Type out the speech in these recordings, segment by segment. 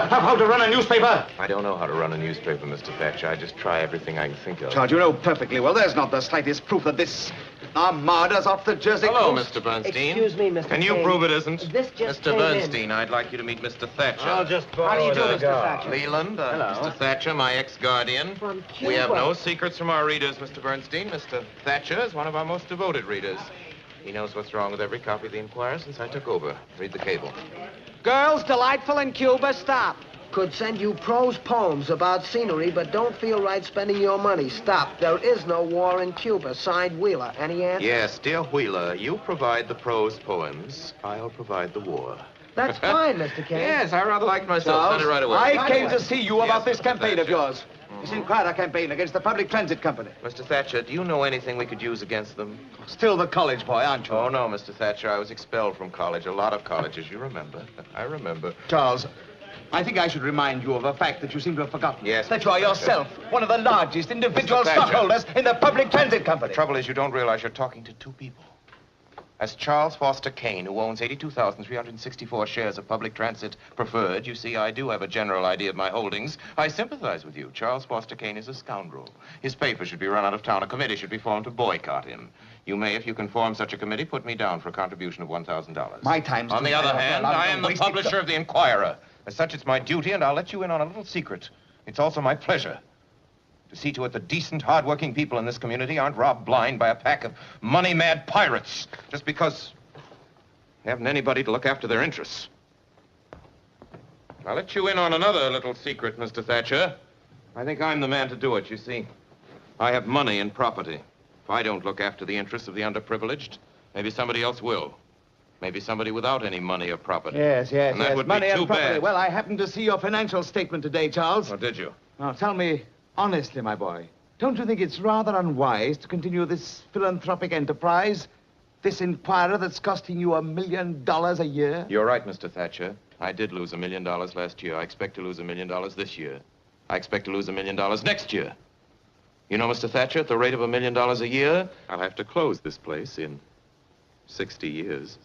how to run a newspaper? I don't know how to run a newspaper, Mr. Thatcher. I just try everything I can think of. Charles, you know perfectly well there's not the slightest proof that this armada's off the Jersey Hello, coast. Mr. Bernstein. Excuse me, Mr. Can you Kane. prove it isn't? This just Mr. came Bernstein, in. I'd like you to meet Mr. Thatcher. I'll just How do you do, borrow Mr. the Thatcher? Leland, Hello. Mr. Thatcher, my ex-guardian. From We have Cuba. no secrets from our readers, Mr. Bernstein. Mr. Thatcher is one of our most devoted readers. He knows what's wrong with every copy of the Enquirer since I took over. Read the cable. Girls delightful in Cuba, stop. Could send you prose poems about scenery, but don't feel right spending your money. Stop. There is no war in Cuba. Signed, Wheeler. Any answer? Yes, dear Wheeler, you provide the prose poems. I'll provide the war. That's fine, Mr. Kane. Yes, I rather liked myself. Charles, Send it right away. I came to see you about Yes, this Mr. campaign of Thatcher. yours. This Enquirer campaign against the Public Transit Company. Mr. Thatcher, do you know anything we could use against them? Still the college boy, aren't you? Oh, no, Mr. Thatcher. I was expelled from college. A lot of colleges, you remember. I remember. Charles, I think I should remind you of a fact that you seem to have forgotten. Yes, That Mr. you are Thatcher. yourself one of the largest individual Mr. Thatcher. stockholders in the Public Transit Company. The trouble is you don't realize you're talking to two people. As Charles Foster Kane, who owns 82,364 shares of public transit preferred, you see, I do have a general idea of my holdings. I sympathize with you. Charles Foster Kane is a scoundrel. His paper should be run out of town. A committee should be formed to boycott him. You may, if you can form such a committee, put me down for a contribution of $1,000. My time's On the too other bad. hand, I'll I am the waste it. publisher of the Enquirer. As such, it's my duty, and I'll let you in on a little secret. It's also my pleasure to see to it that decent, hard-working people in this community aren't robbed blind by a pack of money-mad pirates just because they haven't anybody to look after their interests. I'll let you in on another little secret, Mr. Thatcher. I think I'm the man to do it, you see. I have money and property. If I don't look after the interests of the underprivileged, maybe somebody else will. Maybe somebody without any money or property. Yes, yes, And that yes. would Money be too and property. bad. Well, I happened to see your financial statement today, Charles. Oh, did you? Now, tell me honestly, my boy, don't you think it's rather unwise to continue this philanthropic enterprise? This Enquirer that's costing you $1 million a year? You're right, Mr. Thatcher. I did lose $1 million last year. I expect to lose $1 million this year. I expect to lose $1 million next year. You know, Mr. Thatcher, at the rate of $1 million a year, I'll have to close this place in 60 years.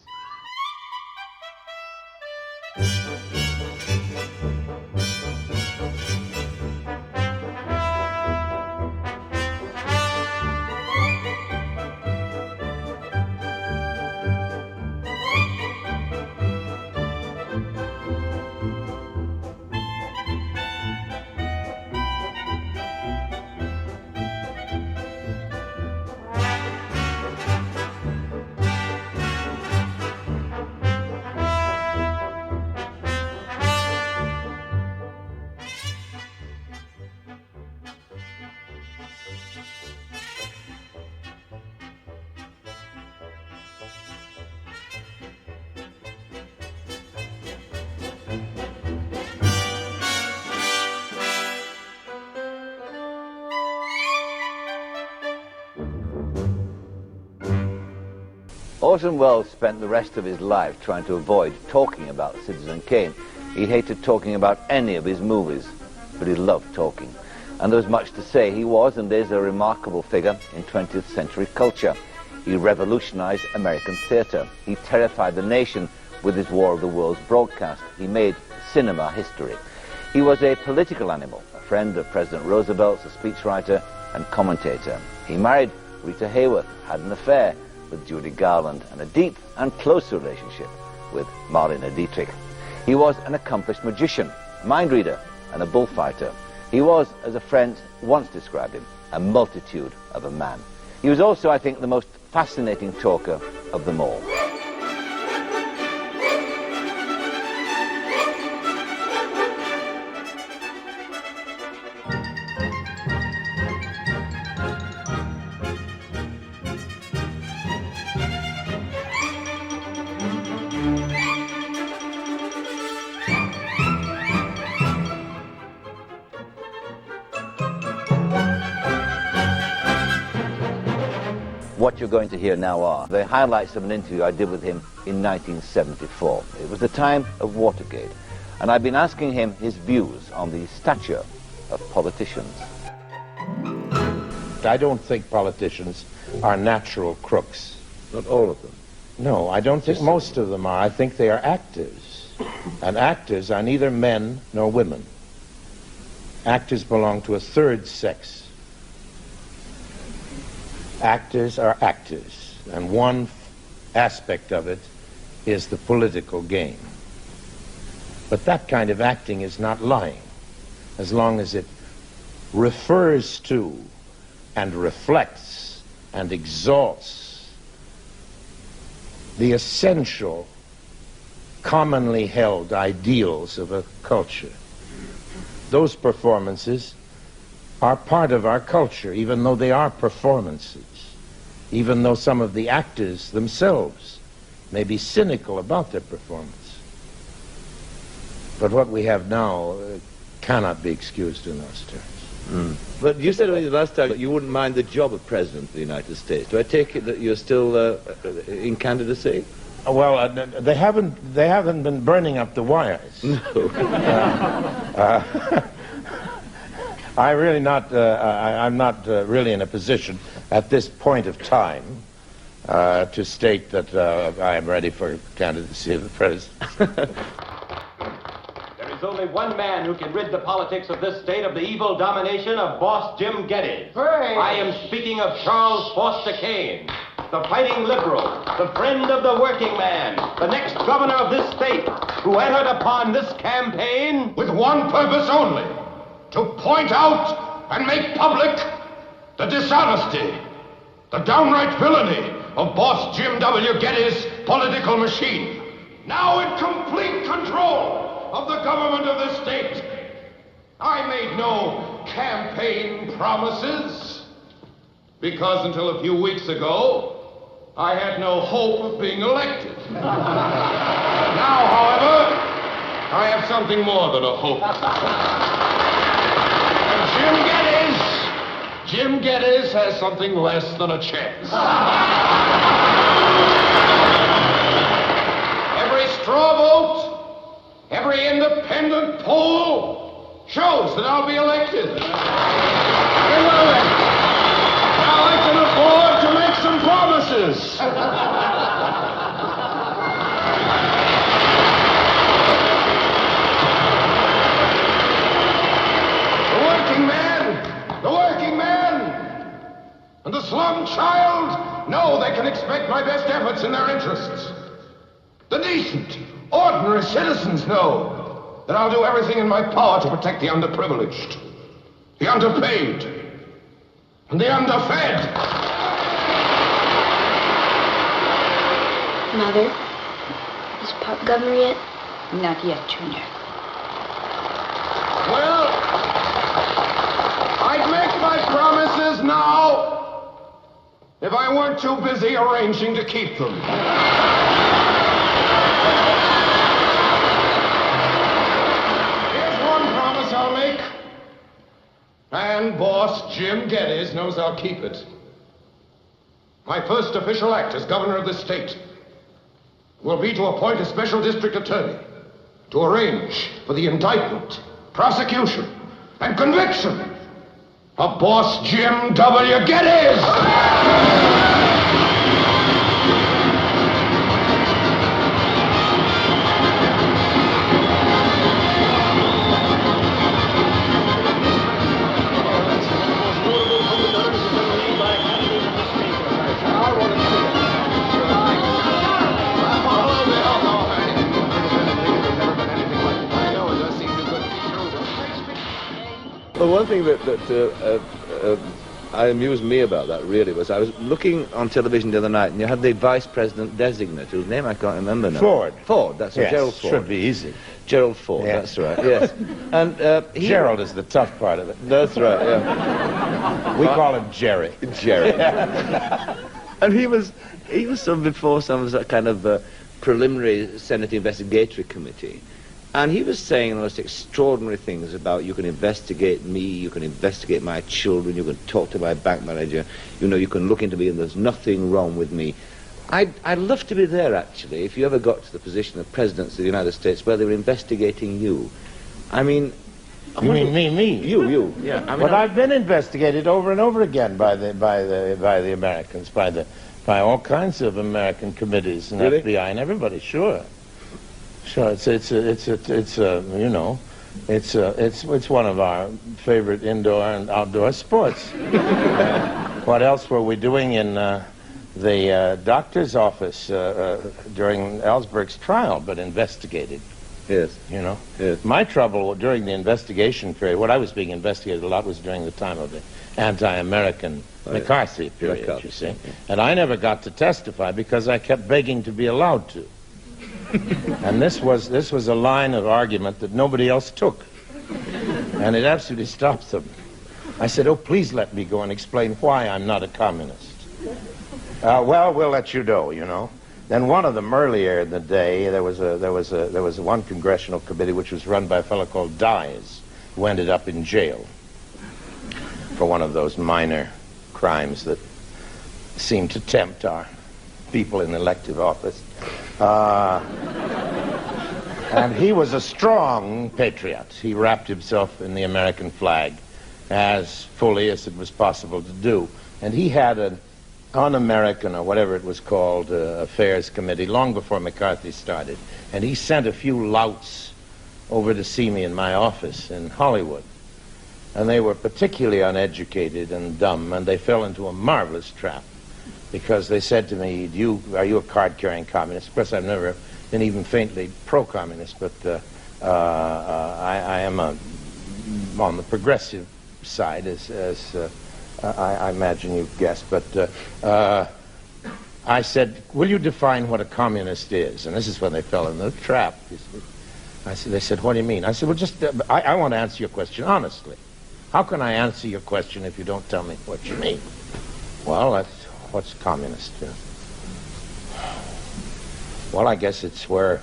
Orson Welles spent the rest of his life trying to avoid talking about Citizen Kane. He hated talking about any of his movies, but he loved talking. And there was much to say. He was and is a remarkable figure in 20th century culture. He revolutionized American theater. He terrified the nation with his War of the Worlds broadcast. He made cinema history. He was a political animal, a friend of President Roosevelt, a speechwriter and commentator. He married Rita Hayworth, had an affair with Judy Garland, and a deep and close relationship with Marlene Dietrich. He was an accomplished magician, mind reader, and a bullfighter. He was, as a friend once described him, a multitude of a man. He was also, I think, the most fascinating talker of them all. What you're going to hear now are the highlights of an interview I did with him in 1974. It was the time of Watergate, and I've been asking him his views on the stature of politicians. I don't think politicians are natural crooks. Not all of them. No, I don't think most of them are. I think they are actors. And actors are neither men nor women. Actors belong to a third sex. Actors are actors, and one aspect of it is the political game. But that kind of acting is not lying, as long as it refers to and reflects and exalts the essential, commonly held ideals of a culture. Those performances are part of our culture, even though they are performances, even though some of the actors themselves may be cynical about their performance. But what we have now cannot be excused in those terms. But you said last time that you wouldn't mind the job of President of the United States. Do I take it that you're still in candidacy? Well, they haven't been burning up the wires. No. I'm not really in a position at this point of time to state that I am ready for candidacy of the president. There's only one man who can rid the politics of this state of the evil domination of boss Jim Geddes. Hey. I am speaking of Charles Foster Kane, the fighting liberal, the friend of the working man, the next governor of this state, who entered upon this campaign with one purpose only, to point out and make public the dishonesty, the downright villainy of boss Jim W. Geddes' political machine, now in complete control of the government of the state. I made no campaign promises, because until a few weeks ago, I had no hope of being elected. Now, however, I have something more than a hope. And Jim Geddes has something less than a chance. Every straw vote, every independent poll shows that I'll be elected. Very well then. Now I can afford to make some promises. The working man, and the slum child know they can expect my best efforts in their interests. The decent, ordinary citizens know that I'll do everything in my power to protect the underprivileged, the underpaid, and the underfed. Mother, is Pop governor yet? Not yet, Junior. Well, I'd make my promises now if I weren't too busy arranging to keep them. Here's one promise I'll make, and boss Jim Geddes knows I'll keep it. My first official act as governor of this state will be to appoint a special district attorney to arrange for the indictment, prosecution, and conviction of boss Jim W. Geddes! Well, one thing that amused me about that really was I was looking on television the other night, and you had the vice president designate, whose name I can't remember now. Ford, that's right, Yes, Gerald Ford. should be easy. Gerald Ford, Yeah. that's right, yes. And Gerald is the tough part of it. That's right, yeah. We call him Jerry. Jerry. And he was sort of before some of that kind of preliminary Senate investigatory committee. And he was saying the most extraordinary things about, you can investigate me, you can investigate my children, you can talk to my bank manager, you know, you can look into me and there's nothing wrong with me. I'd love to be there, actually, if you ever got to the position of President of the United States where they were investigating you. I mean... You mean me? You, yeah. I mean, But I've been investigated over and over again by the Americans, by all kinds of American committees and Really? FBI and everybody, sure. Sure, you know, it's one of our favorite indoor and outdoor sports. What else were we doing in the doctor's office during Ellsberg's trial, but investigated? Yes. You know? Yes. My trouble during the investigation period, what I was being investigated a lot was during the time of the anti-American McCarthy period, you see. And I never got to testify because I kept begging to be allowed to. And this was a line of argument that nobody else took. And it absolutely stopped them. I said, oh, please let me go and explain why I'm not a communist. Well, we'll let you know, you know. Then one of them earlier in the day, there was one congressional committee which was run by a fellow called Dyes, who ended up in jail for one of those minor crimes that seem to tempt our people in elective office. And he was a strong patriot. He wrapped himself in the American flag as fully as it was possible to do. And he had an un-American, or whatever it was called, affairs committee long before McCarthy started. And he sent a few louts over to see me in my office in Hollywood. And they were particularly uneducated and dumb, and they fell into a marvelous trap. Because they said to me, are you a card-carrying communist? Of course, I've never been even faintly pro-communist, but I am on the progressive side, as I imagine you've guessed. But I said, will you define what a communist is? And this is when they fell in the trap. They said, what do you mean? I said, well, just, I want to answer your question honestly. How can I answer your question if you don't tell me what you mean? Well, what's communist? Well, I guess it's where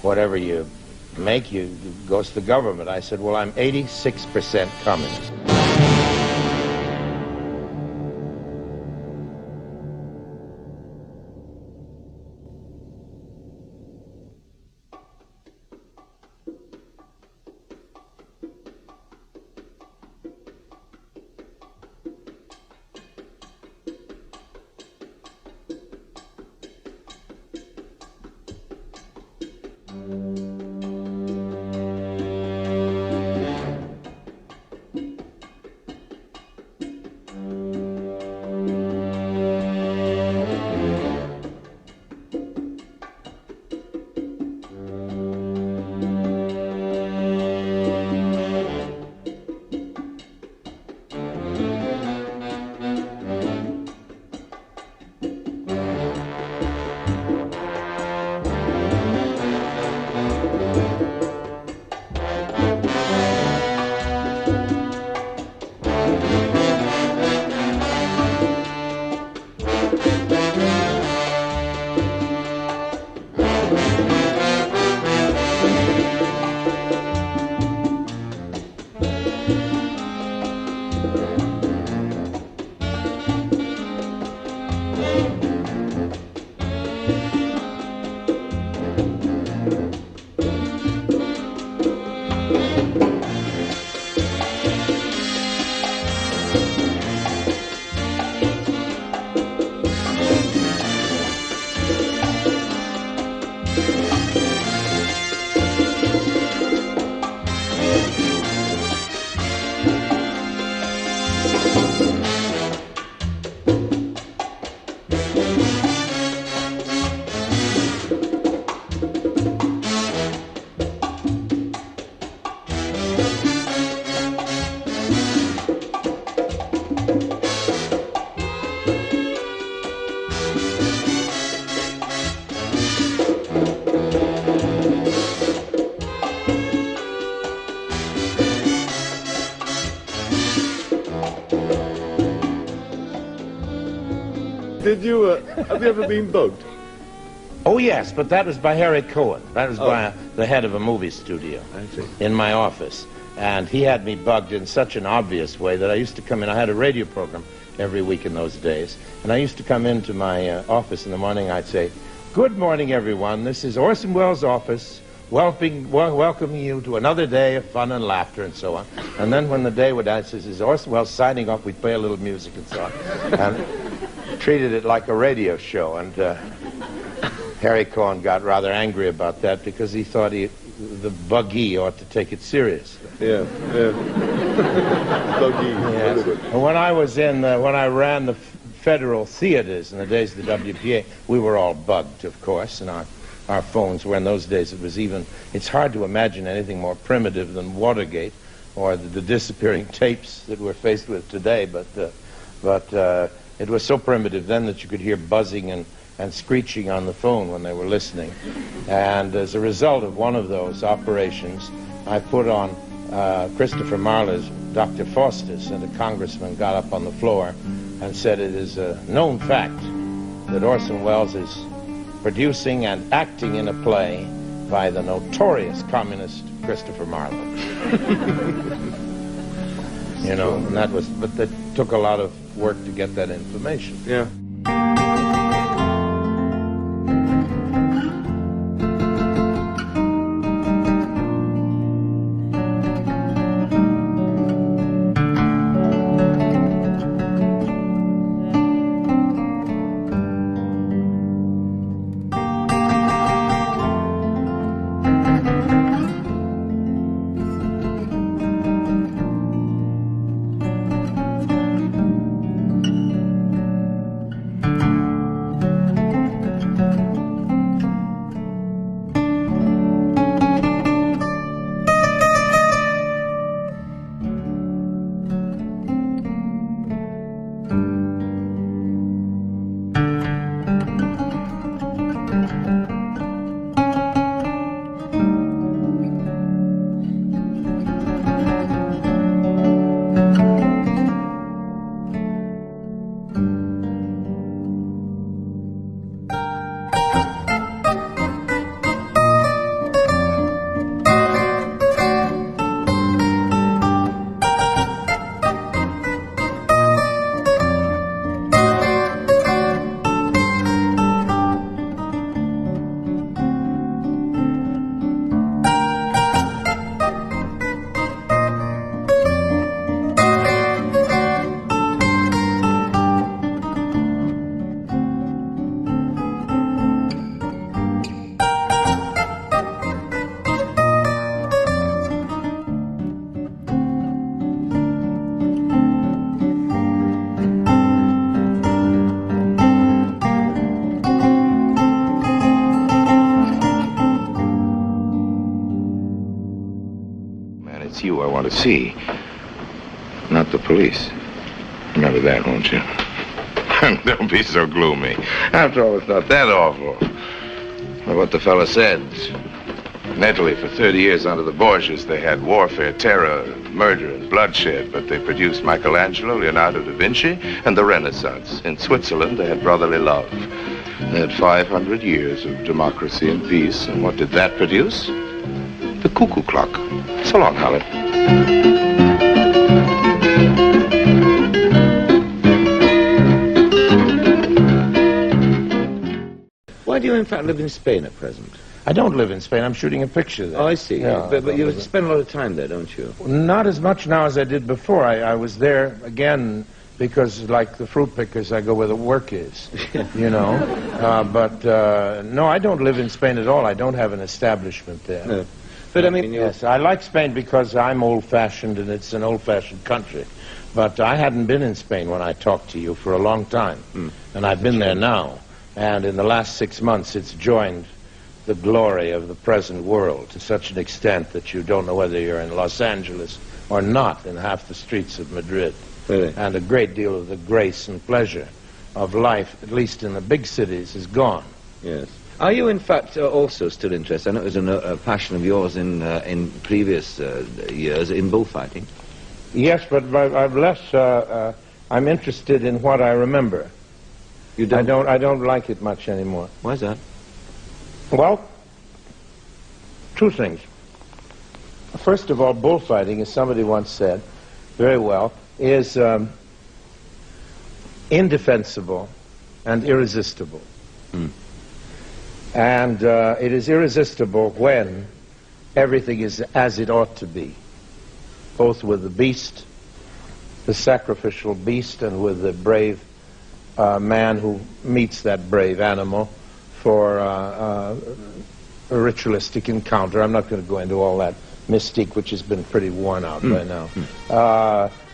whatever you make goes to the government. I said, well, I'm 86% communist. Have you ever been bugged? Oh, yes, but that was by Harry Cohen. That was by the head of a movie studio in my office. And he had me bugged in such an obvious way that I used to come in. I had a radio program every week in those days. And I used to come into my office in the morning. I'd say, good morning, everyone. This is Orson Welles' office, welcoming you to another day of fun and laughter and so on. And then when the day would end, this is Orson Welles signing off. We'd play a little music and so on. And treated it like a radio show. And Harry Cohen got rather angry about that because he thought the buggy ought to take it seriously. Yeah. Buggy. Yes. When I ran the federal theaters in the days of the WPA, we were all bugged, of course, and our phones were in those days. It's hard to imagine anything more primitive than Watergate or the disappearing tapes that we're faced with today, but it was so primitive then that you could hear buzzing and screeching on the phone when they were listening. And as a result of one of those operations, I put on Christopher Marlowe's Dr. Faustus, and a congressman got up on the floor and said it is a known fact that Orson Welles is producing and acting in a play by the notorious communist Christopher Marlowe. You know, and but that took a lot of work to get that information. Yeah. You I want to see, not the police. Remember that, won't you? Don't be so gloomy. After all, it's not that awful. Well, what the fella said. In Italy, for 30 years under the Borgias, they had warfare, terror, murder, and bloodshed, but they produced Michelangelo, Leonardo da Vinci, and the Renaissance. In Switzerland, they had brotherly love. They had 500 years of democracy and peace, and what did that produce? The cuckoo clock. So long, Holly. Why do you, in fact, live in Spain at present? I don't live in Spain. I'm shooting a picture there. Oh, I see. Yeah, but you spend a lot of time there, don't you? Not as much now as I did before. I was there, again, because, like the fruit pickers, I go where the work is, you know. No, I don't live in Spain at all. I don't have an establishment there. No. But I mean, yes, I like Spain because I'm old-fashioned and it's an old-fashioned country. But I hadn't been in Spain when I talked to you for a long time. And I've been there now. And in the last 6 months, it's joined the glory of the present world to such an extent that you don't know whether you're in Los Angeles or not in half the streets of Madrid. Really? And a great deal of the grace and pleasure of life, at least in the big cities, is gone. Yes. Are you, in fact, also still interested? I know it was a passion of yours in previous years in bullfighting. Yes, but I'm less. I'm interested in what I remember. You don't? I don't like it much anymore. Why is that? Well, two things. First of all, bullfighting, as somebody once said, very well, is indefensible and irresistible. And it is irresistible when everything is as it ought to be, both with the beast, the sacrificial beast, and with the brave man who meets that brave animal for a ritualistic encounter. I'm not going to go into all that mystique, which has been pretty worn out by now.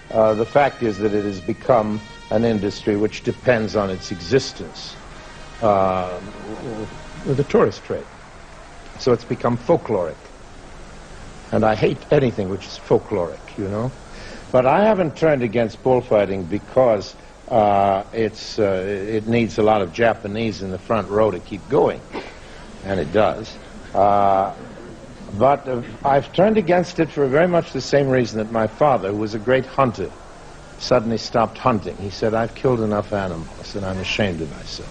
The fact is that it has become an industry which depends on its existence with the tourist trade. So it's become folkloric. And I hate anything which is folkloric, you know. But I haven't turned against bullfighting because it needs a lot of Japanese in the front row to keep going. And it does. But I've turned against it for very much the same reason that my father, who was a great hunter, suddenly stopped hunting. He said, I've killed enough animals and I'm ashamed of myself.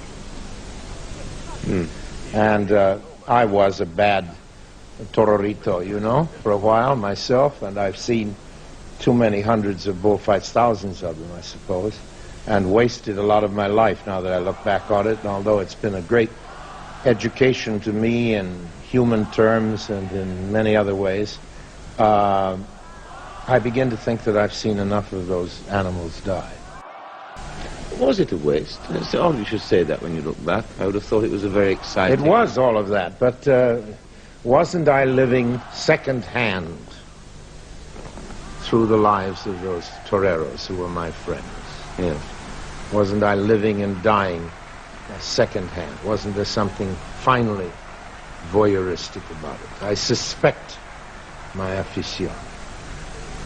And I was a bad tororito, you know, for a while myself, and I've seen too many hundreds of bullfights, thousands of them, I suppose, and wasted a lot of my life now that I look back on it. And although it's been a great education to me in human terms and in many other ways, I begin to think that I've seen enough of those animals die. Was it a waste? It's odd you should say that when you look back. I would have thought it was a very exciting... It was all of that, but wasn't I living second-hand through the lives of those toreros who were my friends? Yes. Wasn't I living and dying second-hand? Wasn't there something finally voyeuristic about it? I suspect my afición.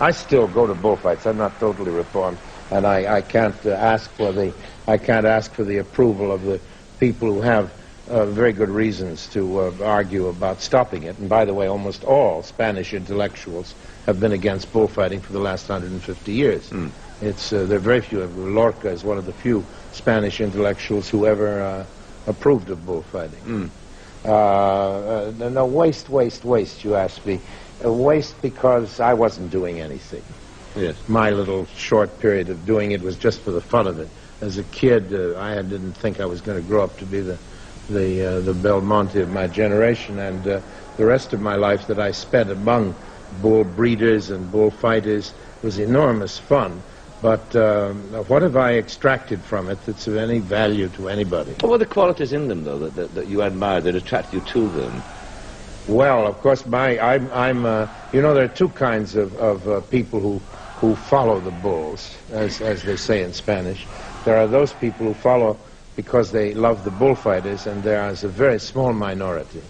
I still go to bullfights. I'm not totally reformed, and I can't ask for the approval of the people who have very good reasons to argue about stopping it. And by the way, almost all Spanish intellectuals have been against bullfighting for the last 150 years. There are very few. Lorca is one of the few Spanish intellectuals who ever approved of bullfighting. No, waste, you ask me. Waste because I wasn't doing anything. Yes. My little short period of doing it was just for the fun of it. As a kid, I didn't think I was going to grow up to be the Belmonte of my generation, and the rest of my life that I spent among bull breeders and bullfighters was enormous fun. But what have I extracted from it that's of any value to anybody? What were the qualities in them, though, that you admired, that attracted you to them? Well, of course, there are two kinds of people who follow the bulls, as they say in Spanish. There are those people who follow because they love the bullfighters, and there is a very small minority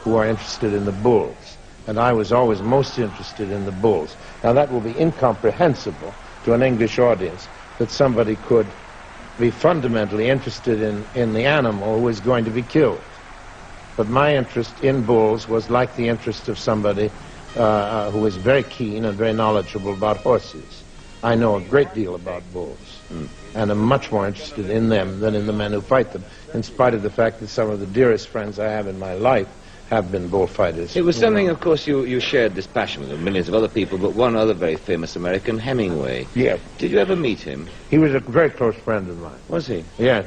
who are interested in the bulls. And I was always most interested in the bulls. Now, that will be incomprehensible to an English audience, that somebody could be fundamentally interested in the animal who is going to be killed. But my interest in bulls was like the interest of somebody who is very keen and very knowledgeable about horses. I know a great deal about bulls, and am much more interested in them than in the men who fight them, in spite of the fact that some of the dearest friends I have in my life have been bullfighters. It was something, of course, you shared this passion with millions of other people, but one other very famous American, Hemingway. Yeah. Did you ever meet him? He was a very close friend of mine. Was he? Yeah.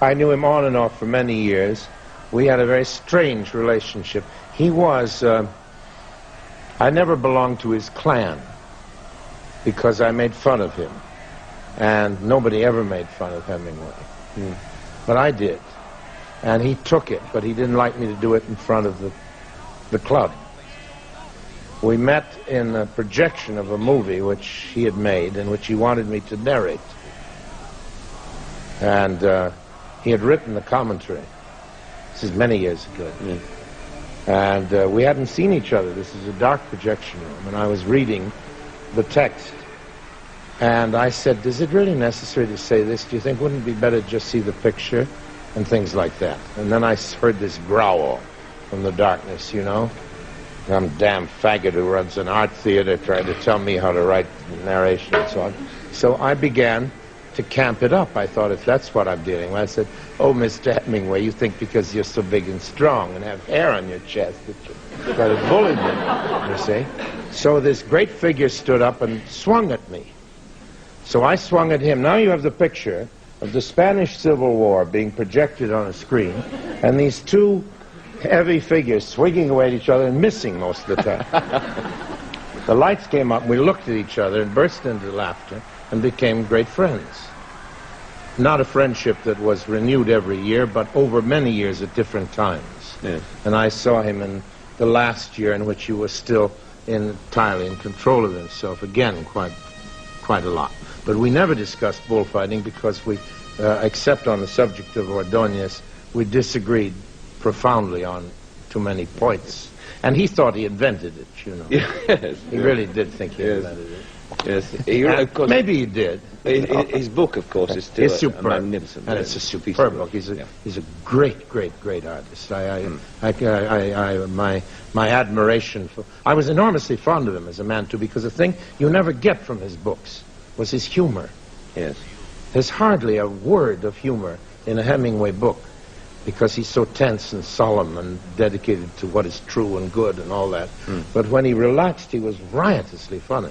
I knew him on and off for many years. We had a very strange relationship. He was... I never belonged to his clan because I made fun of him. And nobody ever made fun of Hemingway. But I did. And he took it, but he didn't like me to do it in front of the club. We met in a projection of a movie which he had made, in which he wanted me to narrate. And he had written the commentary. This is many years ago. And we hadn't seen each other. This is a dark projection room, and I was reading the text. And I said, is it really necessary to say this? Do you think wouldn't it be better to just see the picture? And things like that. And then I heard this growl from the darkness, you know. Some damn faggot who runs an art theater trying to tell me how to write narration and so on. So I began to camp it up. I thought, if that's what I'm dealing with, I said, oh, Mr. Hemingway, you think because you're so big and strong and have hair on your chest that you're going to bully me, you see. So this great figure stood up and swung at me. So I swung at him. Now you have the picture of the Spanish Civil War being projected on a screen, and these two heavy figures swinging away at each other and missing most of the time. The lights came up, and we looked at each other and burst into laughter and became great friends. not a friendship that was renewed every year, but over many years at different times. Yes. And I saw him in the last year in which he was still entirely in control of himself, again, quite a lot. But we never discussed bullfighting because we, except on the subject of Ordóñez, we disagreed profoundly on too many points. And he thought he invented it, you know. Yes. He really did think he invented it. Yes. Of course, maybe he did. His book, of course, is still superb. a magnificent. And it's a superb book. He's a great artist. My admiration for... I was enormously fond of him as a man, too, because the thing you never get from his books was his humor. Yes. There's hardly a word of humor in a Hemingway book, because he's so tense and solemn and dedicated to what is true and good and all that. But when he relaxed, he was riotously funny.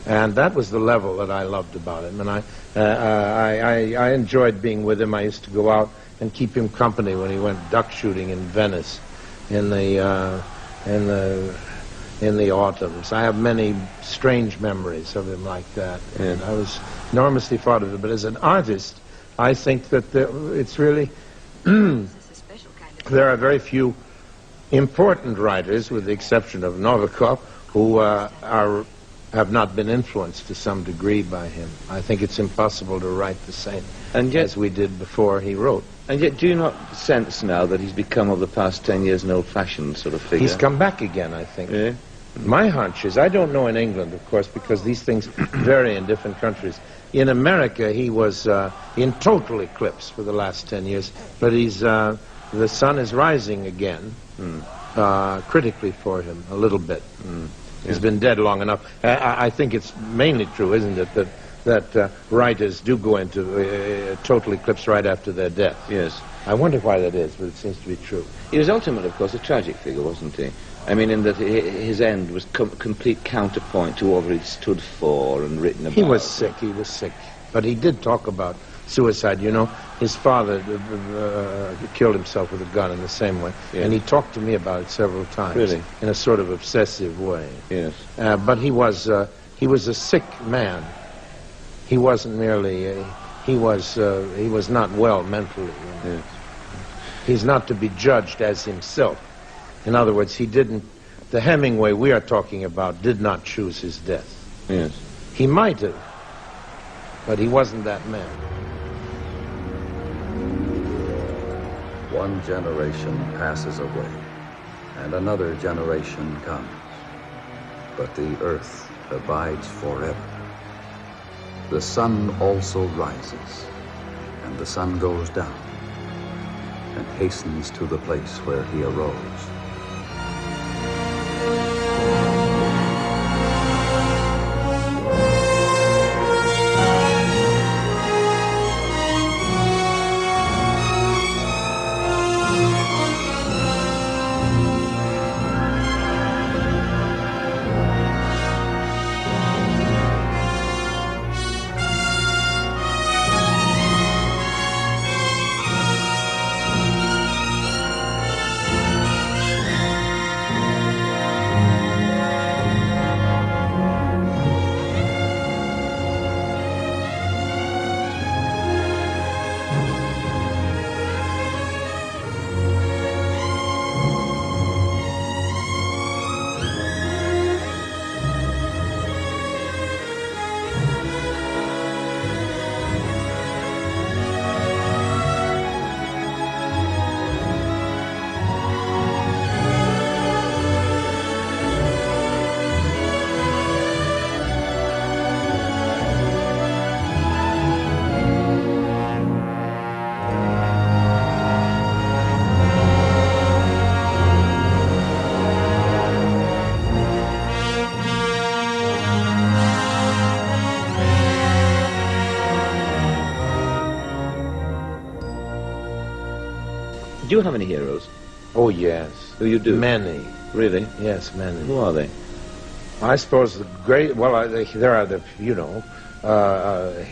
And that was the level that I loved about him. And I enjoyed being with him. I used to go out and keep him company when he went duck shooting in Venice in the autumns. I have many strange memories of him like that. And I was enormously fond of him. But as an artist, I think that it's really... There are very few important writers, with the exception of Novikov, who have not been influenced to some degree by him. I think it's impossible to write the same as we did before he wrote. And yet, do you not sense now that he's become, over the past 10 years, an old-fashioned sort of figure? He's come back again, I think. Yeah. My hunch is, I don't know in England, of course, because these things vary in different countries. In America, he was in total eclipse for the last 10 years, but the sun is rising again, critically for him, a little bit. He's been dead long enough. I think it's mainly true, isn't it, that writers do go into total eclipse right after their death. Yes. I wonder why that is, but it seems to be true. He was ultimately, of course, a tragic figure, wasn't he? I mean, in that his end was complete counterpoint to what he stood for and written about. He was sick. But he did talk about suicide. You know, his father killed himself with a gun in the same way. Yes. And he talked to me about it several times. Really? In a sort of obsessive way. Yes. But he was a sick man. He wasn't merely... he was not well mentally. You know? Yes. He's not to be judged as himself. In other words, the Hemingway we are talking about did not choose his death. Yes. He might have, but he wasn't that man. One generation passes away, and another generation comes. But the earth abides forever. The sun also rises, and the sun goes down, and hastens to the place where he arose. Do you have any heroes? Oh, yes. Who you do? Many. Really? Yes, many. Who are they? I suppose the great... Well, there are the, you know,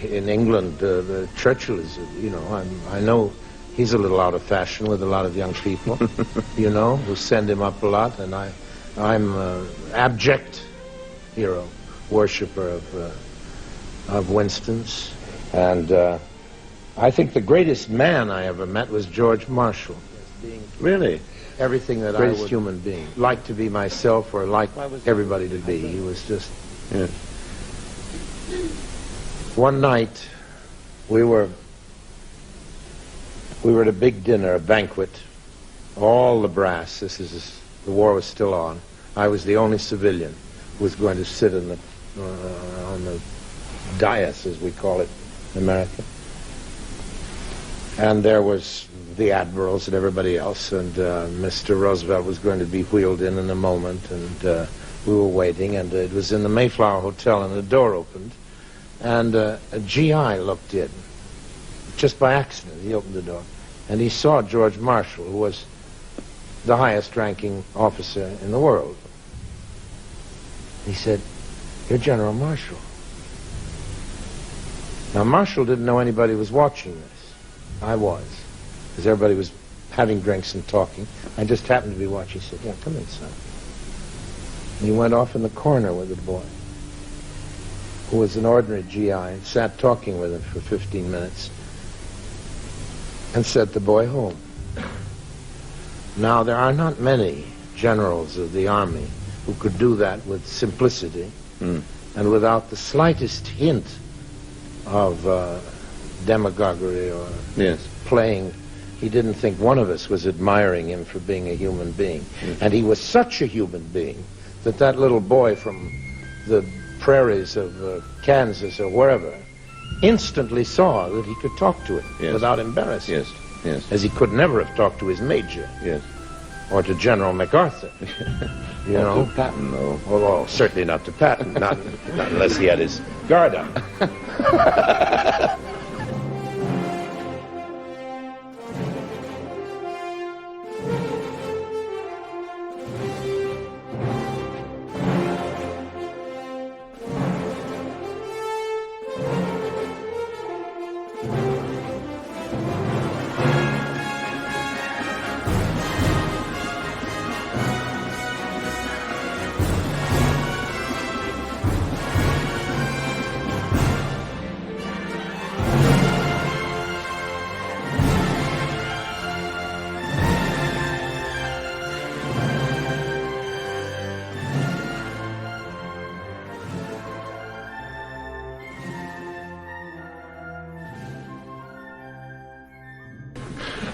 in England, the Churchill is, you know, I know he's a little out of fashion with a lot of young people, you know, who send him up a lot, and I'm abject hero, worshipper of Winston's, and I think the greatest man I ever met was George Marshall. Really? Everything that I would human being like to be myself or like everybody to be. He was just... Yeah. One night, we were at a big dinner, a banquet. All the brass. The war was still on. I was the only civilian who was going to sit on the dais, as we call it in America. And there was the admirals and everybody else, and Mr. Roosevelt was going to be wheeled in a moment, and we were waiting, and it was in the Mayflower Hotel, and the door opened, and a GI looked in, just by accident. He opened the door, and he saw George Marshall, who was the highest-ranking officer in the world. He said, "You're General Marshall." Now, Marshall didn't know anybody was watching this. I was, because everybody was having drinks and talking. I just happened to be watching. He said, "Yeah, come in, son." And he went off in the corner with the boy, who was an ordinary GI, and sat talking with him for 15 minutes, and sent the boy home. Now, there are not many generals of the Army who could do that with simplicity and without the slightest hint of demagoguery or playing. He didn't think one of us was admiring him for being a human being. And he was such a human being that little boy from the prairies of Kansas or wherever instantly saw that he could talk to him without embarrassment. As he could never have talked to his major. Or to General MacArthur. You know? To Patton, though. Well, certainly not to Patton. not unless he had his guard up.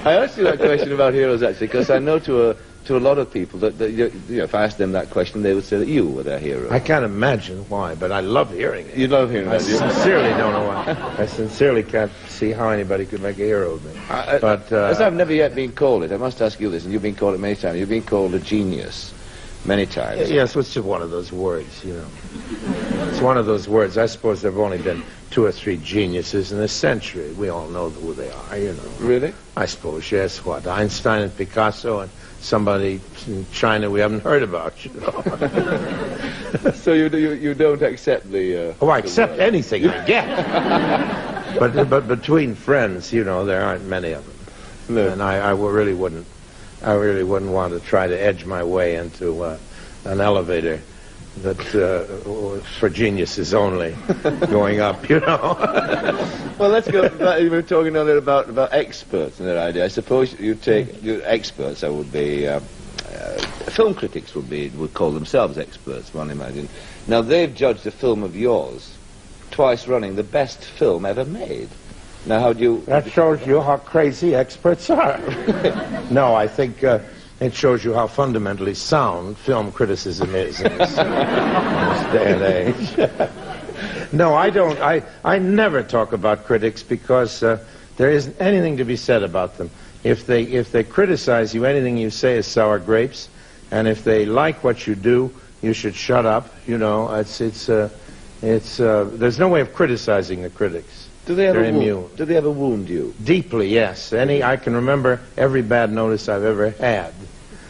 I asked you that question about heroes, actually, because I know to a lot of people that if I asked them that question, they would say that you were their hero. I can't imagine why, but I love hearing it. You love hearing that, do you? I sincerely don't know why. I sincerely can't see how anybody could make a hero of me. But as I've never yet been called it, I must ask you this, and you've been called it many times. You've been called a genius many times. Yes, it's just one of those words, you know. It's one of those words. I suppose there have only been 2 or 3 geniuses in a century. We all know who they are, you know. Really? I suppose, yes. What, Einstein and Picasso and somebody in China we haven't heard about, you know. So you don't accept the... I accept anything I get. but between friends, you know, there aren't many of them. No. And I really wouldn't want to try to edge my way into an elevator that for geniuses only, going up, you know. Well, let's go back. You were talking earlier about experts and their idea. I suppose you take your experts. That would be film critics would call themselves experts, one imagine. Now they've judged a film of yours twice running the best film ever made. Now, how do you... That shows you how crazy experts are. No, I think it shows you how fundamentally sound film criticism is in this day and age. No, I don't. I never talk about critics because there isn't anything to be said about them. If they criticize you, anything you say is sour grapes, and if they like what you do, you should shut up. You know, there's no way of criticizing the critics. Do they ever wound you? Deeply, yes. I can remember every bad notice I've ever had.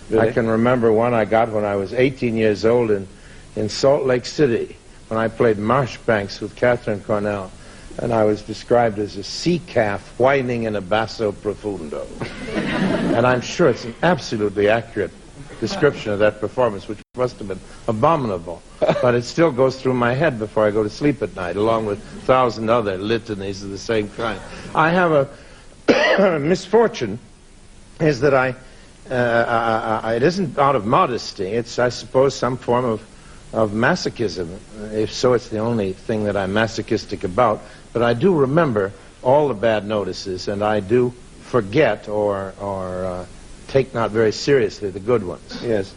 Really? I can remember one I got when I was 18 years old in Salt Lake City, when I played Marshbanks with Catherine Cornell, and I was described as a sea calf whining in a basso profundo. And I'm sure it's an absolutely accurate description of that performance, which must have been abominable. But it still goes through my head before I go to sleep at night, along with 1,000 other litanies of the same kind. I have a misfortune, is that it isn't out of modesty. It's, I suppose, some form of masochism. If so, it's the only thing that I'm masochistic about. But I do remember all the bad notices, and I do forget or take not very seriously the good ones. Yes.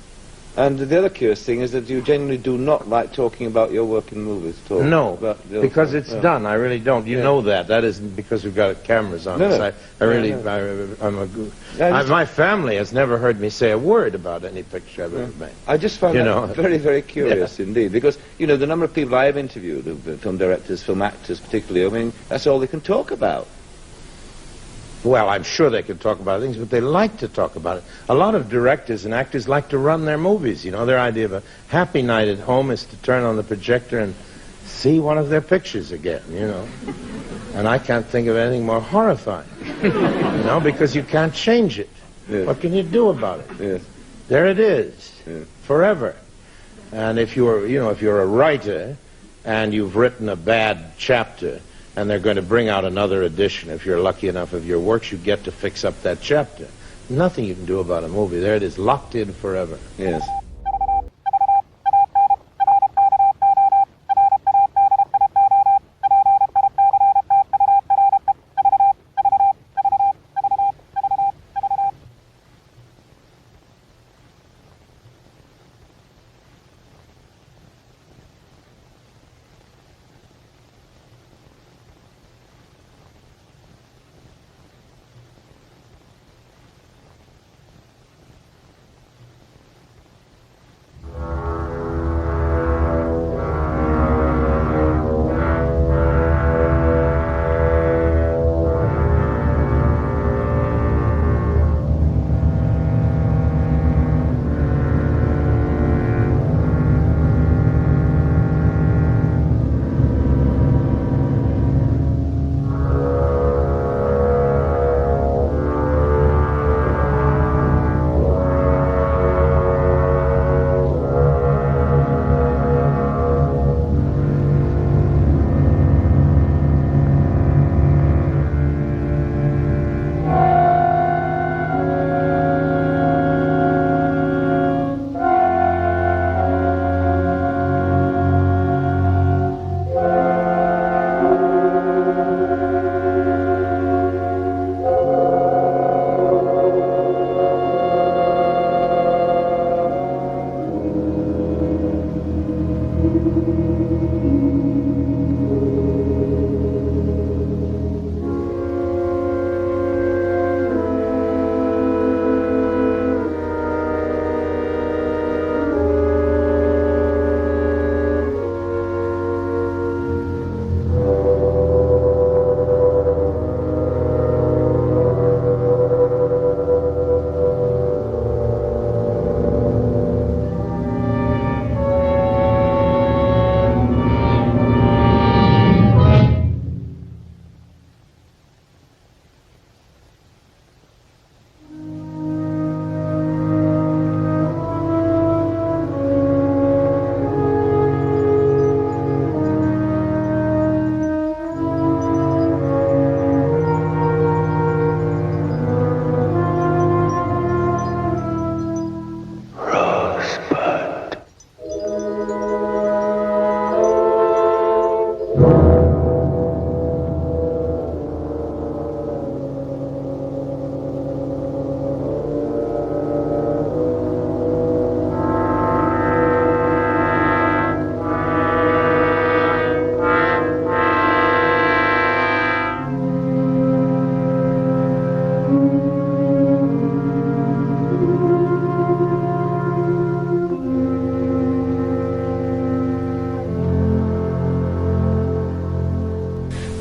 And the other curious thing is that you genuinely do not like talking about your work in movies at all. No, because it's done. I really don't. You know that. That isn't because we've got cameras on us. My family has never heard me say a word about any picture I've ever made. I just found that very, very curious indeed, because, you know, the number of people I have interviewed, film directors, film actors particularly, I mean, that's all they can talk about. Well, I'm sure they can talk about things, but they like to talk about it. A lot of directors and actors like to run their movies, you know. Their idea of a happy night at home is to turn on the projector and see one of their pictures again, you know. And I can't think of anything more horrifying, you know, because you can't change it. Yes. What can you do about it? Yes. There it is, forever. And if you're, you know, if you're a writer and you've written a bad chapter, and they're going to bring out another edition, if you're lucky enough, of your works, you get to fix up that chapter. Nothing you can do about a movie. There it is, locked in forever. Yes.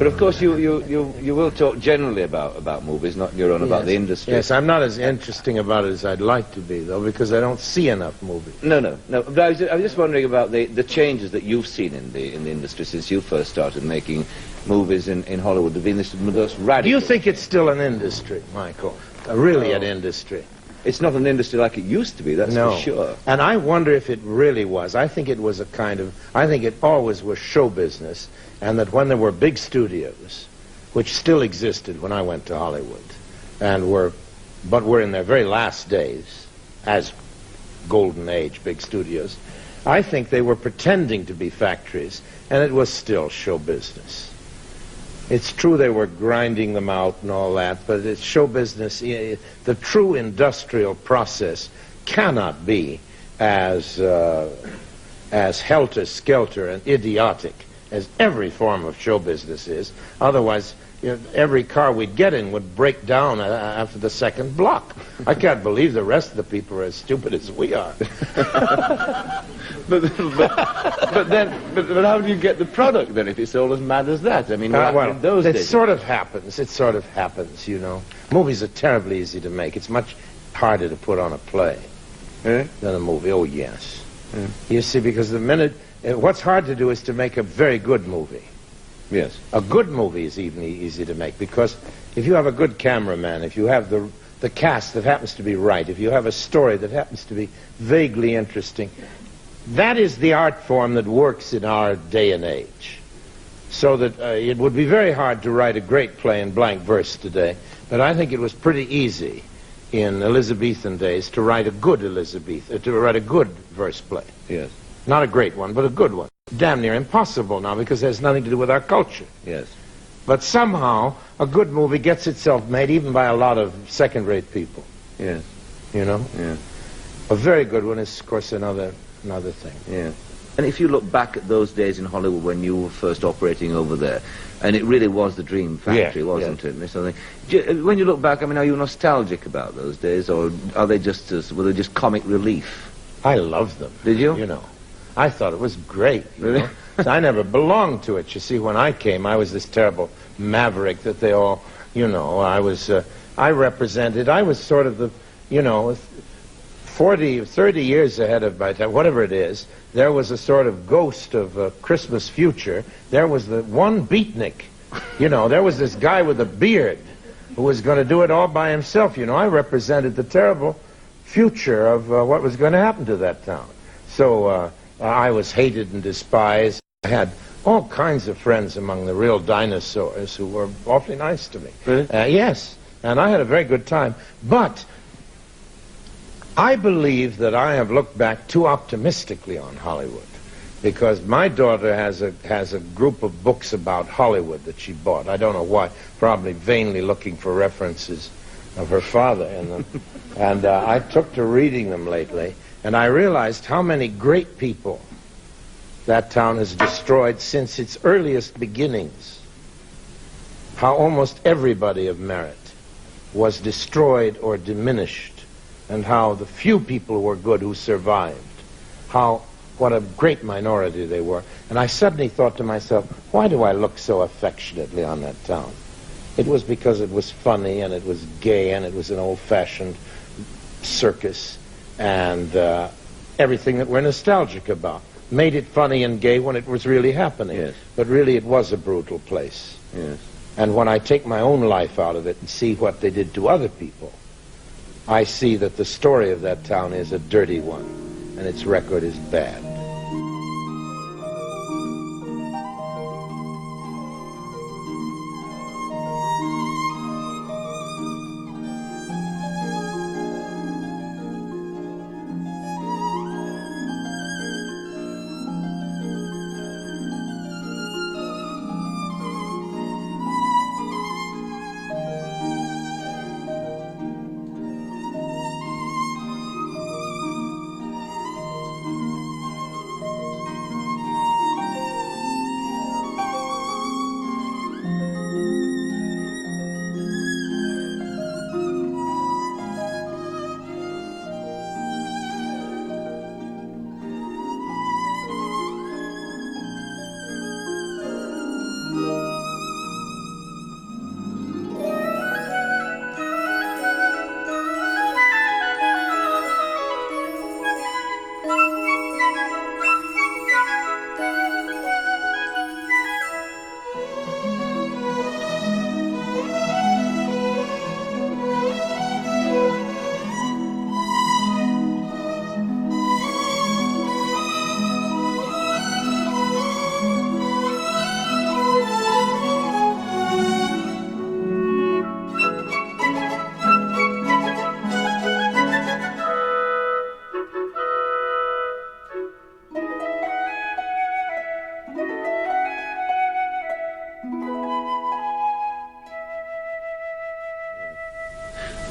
But of course, you will talk generally about movies, not your own, about the industry. Yes, I'm not as interesting about it as I'd like to be, though, because I don't see enough movies. No. But I was just wondering about the changes that you've seen in the industry since you first started making movies in Hollywood. Have been the most radical. Do you think it's still an industry, Michael? Really an industry? It's not an industry like it used to be, that's No. for sure. And I wonder if it really was. I think it was I think it always was show business, and that when there were big studios, which still existed when I went to Hollywood, but were in their very last days as golden age big studios, I think they were pretending to be factories, and it was still show business. It's true they were grinding them out and all that, but it's show business. The true industrial process cannot be as helter-skelter and idiotic as every form of show business is. Otherwise, every car we'd get in would break down after the second block. I can't believe the rest of the people are as stupid as we are. But how do you get the product then if it's all as mad as that? I mean, what in those days? It sort of happens. It sort of happens, you know. Movies are terribly easy to make. It's much harder to put on a play than a movie. Oh, yes. You see, because the minute... what's hard to do is to make a very good movie. Yes. A good movie is even easy to make, because if you have a good cameraman, if you have the cast that happens to be right, if you have a story that happens to be vaguely interesting, that is the art form that works in our day and age. So that it would be very hard to write a great play in blank verse today, but I think it was pretty easy in Elizabethan days to write a good verse play. Yes. Not a great one, but a good one. Damn near impossible now, because it has nothing to do with our culture. Yes. But somehow, a good movie gets itself made even by a lot of second-rate people. Yes. You know? Yeah. A very good one is, of course, another thing. Yeah. And if you look back at those days in Hollywood when you were first operating over there, and it really was the dream factory, wasn't it? When you look back, I mean, are you nostalgic about those days, or were they just comic relief? I loved them. Did you? You know. I thought it was great. You know? I never belonged to it. You see, when I came, I was this terrible maverick that they all, I was sort of the, 30 years ahead of my time, whatever it is. There was a sort of ghost of a Christmas future. There was the one beatnik. There was this guy with a beard who was going to do it all by himself. I represented the terrible future of what was going to happen to that town. So, I was hated and despised. I had all kinds of friends among the real dinosaurs who were awfully nice to me. Really? Yes, and I had a very good time. But I believe that I have looked back too optimistically on Hollywood, because my daughter has a group of books about Hollywood that she bought. I don't know why, probably vainly looking for references of her father in them. And I took to reading them lately. And I realized how many great people that town has destroyed since its earliest beginnings. How almost everybody of merit was destroyed or diminished, and how the few people who were good who survived, what a great minority they were. And I suddenly thought to myself, why do I look so affectionately on that town? It was because it was funny, and it was gay, and it was an old-fashioned circus, and everything that we're nostalgic about. Made it funny and gay when it was really happening. Yes. But really it was a brutal place. Yes. And when I take my own life out of it and see what they did to other people, I see that the story of that town is a dirty one, and its record is bad.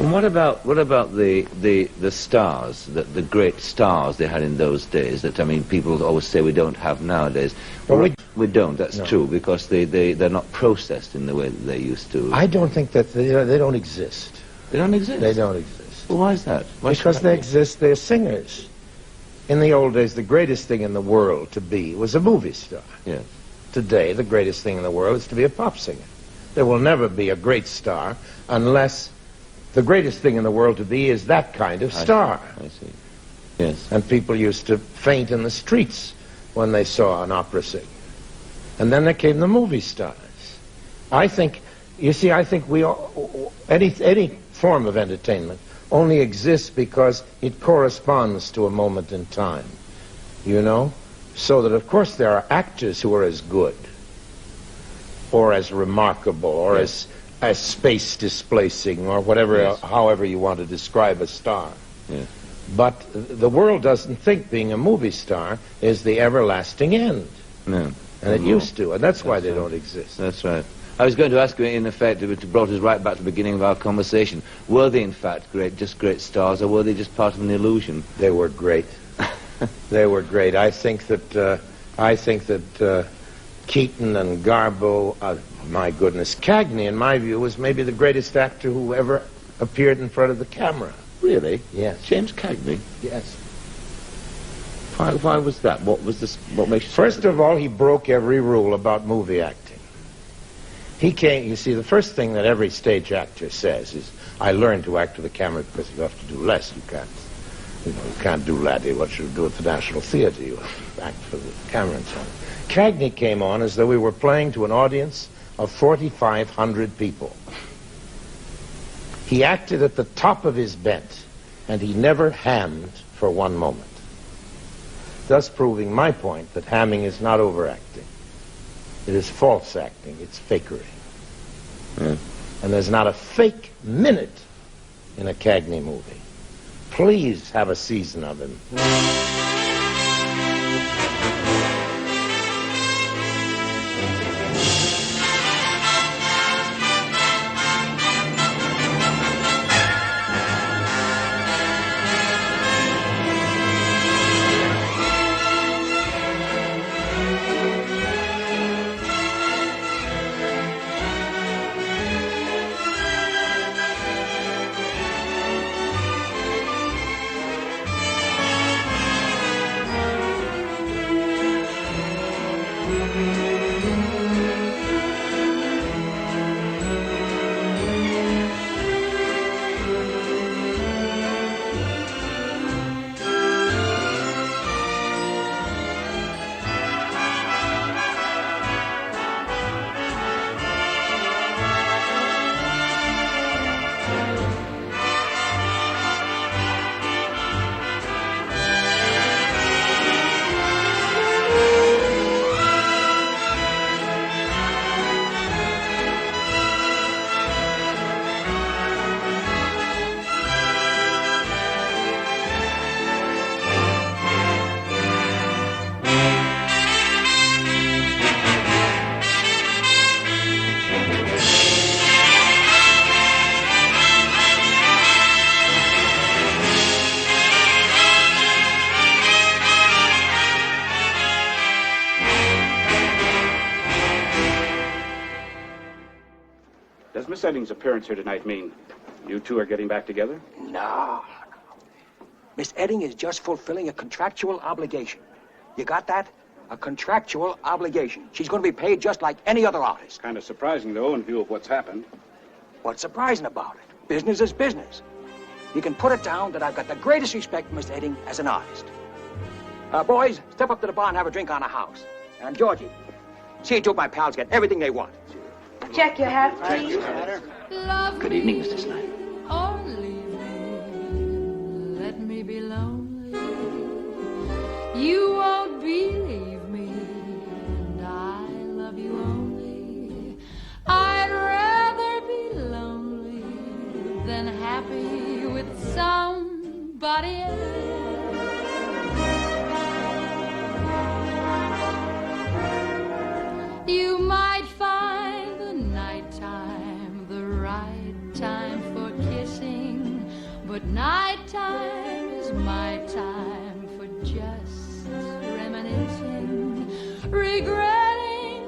And what about the stars, the great stars they had in those days? That, I mean, people always say we don't have nowadays. Well, we don't. That's true, because they're not processed in the way that they used to. I don't think that they don't exist. They don't exist. They don't exist. Well, why is that? Because they exist. They're singers. In the old days, the greatest thing in the world to be was a movie star. Yes. Today, the greatest thing in the world is to be a pop singer. There will never be a great star unless the greatest thing in the world to be is that kind of star. I see. Yes. And people used to faint in the streets when they saw an opera singer. And then there came the movie stars. I think, you see, I think we all, any form of entertainment only exists because it corresponds to a moment in time, you know? So that, of course, there are actors who are as good or as remarkable or as space displacing or whatever, however you want to describe a star. Yes. But the world doesn't think being a movie star is the everlasting end. No. And it used to, and that's why they don't exist. That's right. I was going to ask you, in effect, it brought us right back to the beginning of our conversation. Were they, in fact, just great stars, or were they just part of an illusion? They were great. They were great. I think that Keaton and Garbo, my goodness, Cagney, in my view, was maybe the greatest actor who ever appeared in front of the camera. Really? Yes. James Cagney? Yes. Why was that? What was this? What makes you... First of all, he broke every rule about movie acting. He came, you see, the first thing that every stage actor says is, I learned to act with the camera because you have to do less. You can't do laddie what you do at the National Theatre. You have to act for the camera and so on. Cagney came on as though we were playing to an audience of 4,500 people. He acted at the top of his bent, and he never hammed for one moment. Thus proving my point that hamming is not overacting. It is false acting. It's fakery. Yeah. And there's not a fake minute in a Cagney movie. Please have a season of him. Does Miss Edding's appearance here tonight mean you two are getting back together? No. Miss Edding is just fulfilling a contractual obligation. You got that? A contractual obligation. She's going to be paid just like any other artist. Kind of surprising, though, in view of what's happened. What's surprising about it? Business is business. You can put it down that I've got the greatest respect for Miss Edding as an artist. Boys, step up to the bar and have a drink on the house. And Georgie, see to it my pals get everything they want. Check your hat, please. Good evening, Mr. Snyder. Or leave me, let me be lonely. You won't believe me, and I love you only. I'd rather be lonely than happy with somebody else. You might find the nighttime the right time for kissing. regretting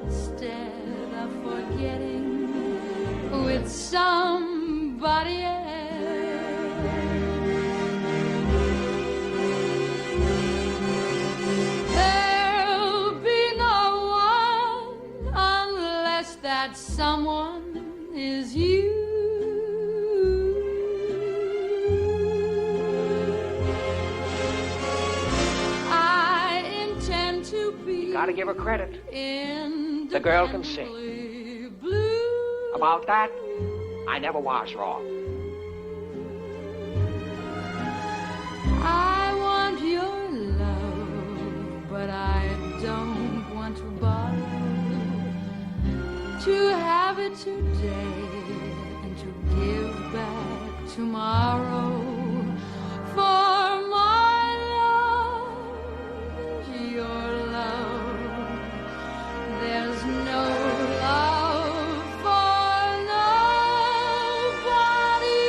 instead of forgetting with somebody else. There'll be no one unless that someone is you. Gotta give her credit. The girl can sing. About that, I never was wrong. I want your love, but I don't want to borrow. To have it today and to give back tomorrow. For my love is your love. There's no love for nobody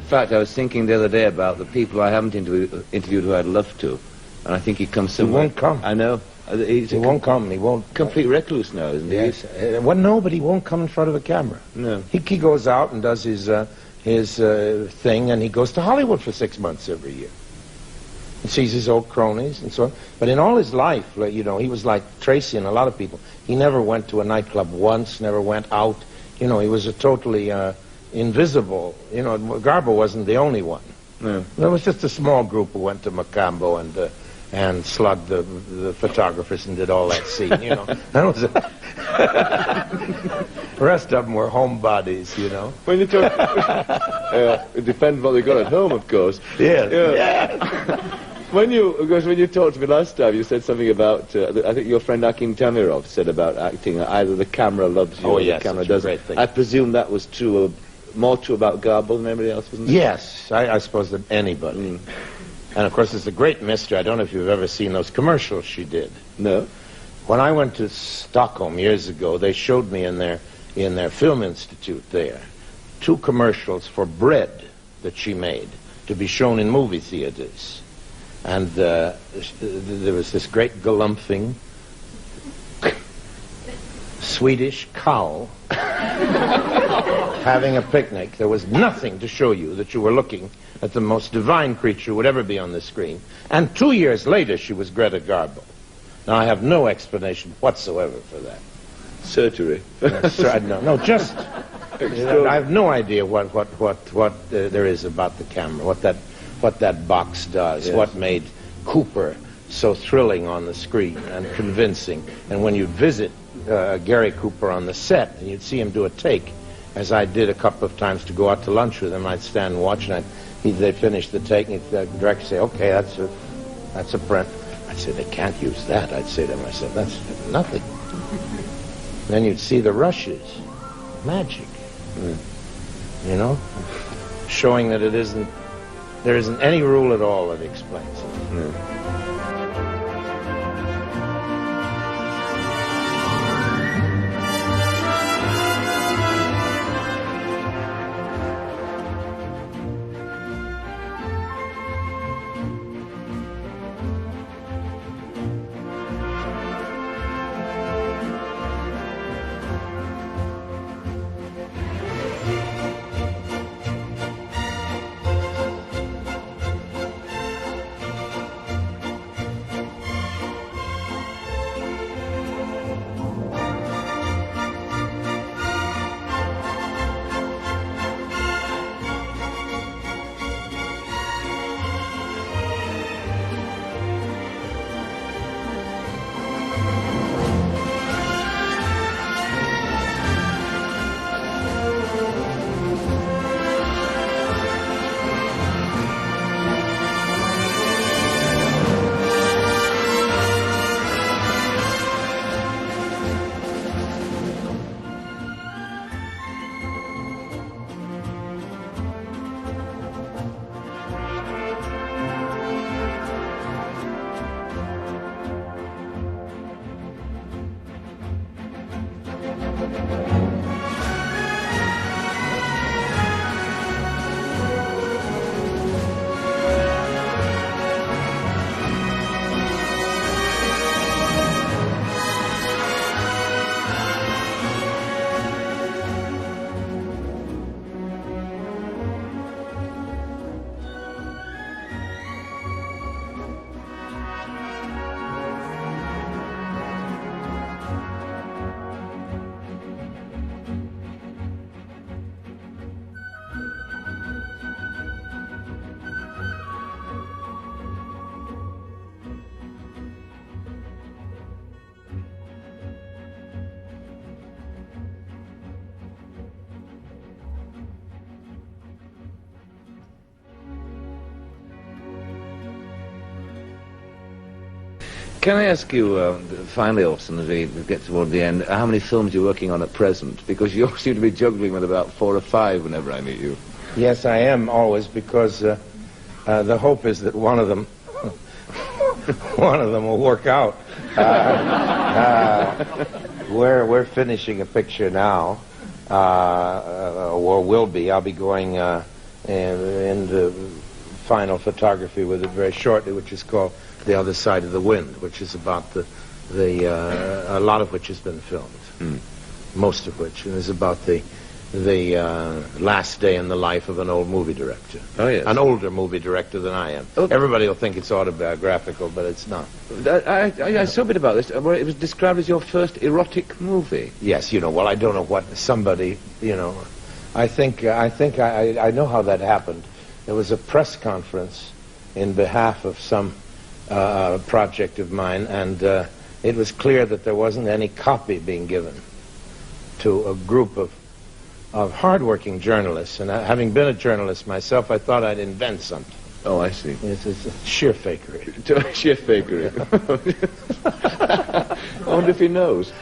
In fact, I was thinking the other day about the people I haven't interviewed who I'd love to, and I think he comes somewhere. He won't come. I know. He won't come. He won't. Complete recluse now, isn't he? Yes. Well, no, but he won't come in front of a camera. No. He goes out and does his thing, and he goes to Hollywood for 6 months every year. He sees his old cronies and so on. But in all his life, you know, he was like Tracy and a lot of people. He never went to a nightclub once, never went out. You know, he was a totally invisible. You know, Garbo wasn't the only one. No. There was just a small group who went to Macambo and slugged the photographers and did all that scene, you know. That was the rest of them were homebodies, you know. When you talk, it depends what they got at home, of course. Yeah. When you talked to me last time, you said something about, I think your friend Akim Tamirov said about acting, either the camera loves you or the camera doesn't. I presume that was true, more true about Garbo than everybody else, wasn't it? Yes, I suppose that anybody. And of course, it's a great mystery. I don't know if you've ever seen those commercials she did. No. When I went to Stockholm years ago, they showed me in their film institute there 2 commercials for bread that she made to be shown in movie theaters. And there was this great galumphing Swedish cow having a picnic. There was nothing to show you that you were looking at the most divine creature who would ever be on the screen. And 2 years later, she was Greta Garbo. Now, I have no explanation whatsoever for that. Surgery. No, just... I have no idea what there is about the camera, what that box does, Yes. what made Cooper so thrilling on the screen and convincing. And when you'd visit Gary Cooper on the set, and you'd see him do a take, as I did a couple of times to go out to lunch with him, I'd stand and watch, and they'd finish the take, and the director would say, okay, that's a print. I'd say, they can't use that. I'd say to myself, that's nothing. Then you'd see the rushes. Magic. You know? Showing that there isn't any rule at all that explains it. Thank you. Can I ask you, finally, Orson, as we get toward the end, how many films you're working on at present? Because you seem to be juggling with about 4 or 5 whenever I meet you. Yes, I am always, because the hope is that one of them will work out. We're finishing a picture now, or will be. I'll be going into final photography with it very shortly, which is called The Other Side of the Wind, which is about a lot of which has been filmed, most of which, and is about the last day in the life of an old movie director. Oh, yes. An older movie director than I am. Okay. Everybody will think it's autobiographical, but it's not. I saw a bit about this. It was described as your first erotic movie. Yes, well, I don't know what somebody, I think I know how that happened. There was a press conference in behalf of some project of mine, and it was clear that there wasn't any copy being given to a group of hard-working journalists. And having been a journalist myself, I thought I'd invent something. Oh, I see. It's sheer fakery. Sheer fakery. I wonder if he knows.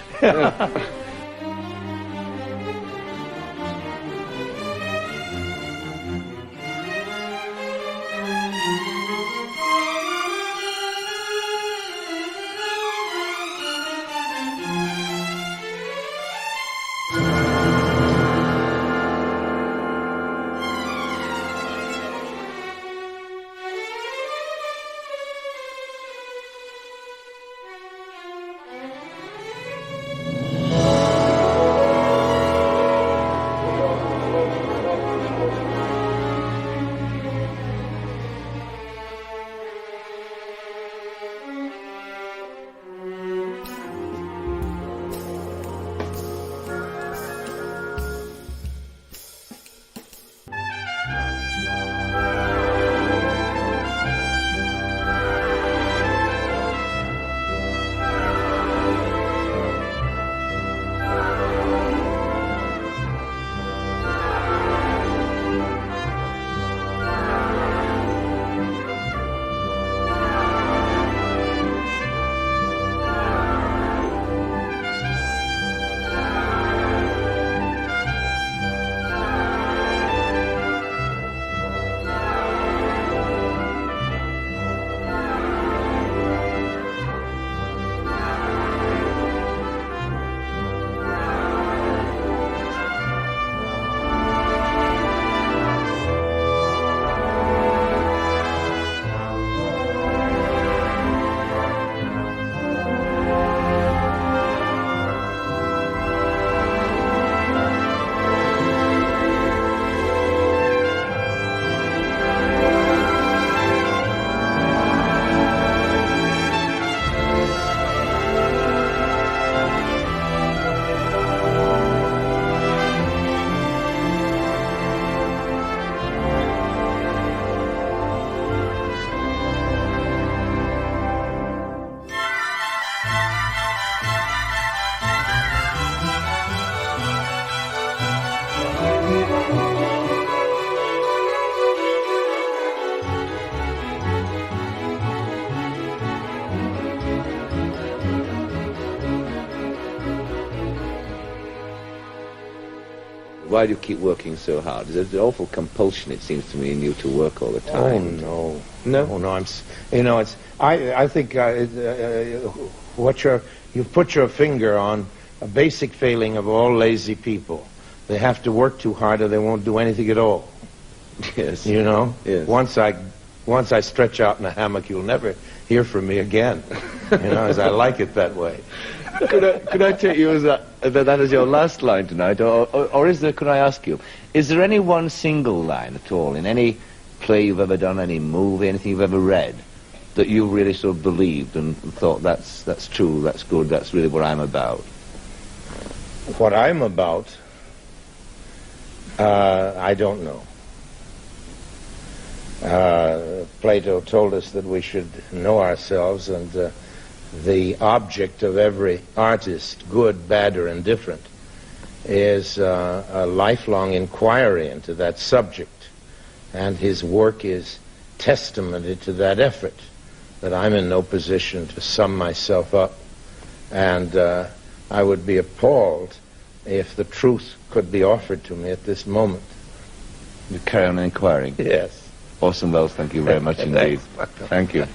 Why do you keep working so hard? There's an awful compulsion, it seems to me, in you to work all the time. Oh, no. No? Oh, no, I think you've put your finger on a basic failing of all lazy people. They have to work too hard or they won't do anything at all. Yes. Yes. Once I stretch out in a hammock, you'll never hear from me again. As I like it that way. Could I take you as that is your last line tonight, or is there? Could I ask you, is there any one single line at all in any play you've ever done, any movie, anything you've ever read, that you really sort of believed and thought that's true, that's good, that's really what I'm about? What I'm about, I don't know. Plato told us that we should know ourselves, and the object of every artist, good, bad, or indifferent, is a lifelong inquiry into that subject, and his work is testimony to that effort. that I'm in no position to sum myself up, and I would be appalled if the truth could be offered to me at this moment. You carry on inquiring? Yes. Orson Welles, thank you very much indeed. Thanks. Thank you.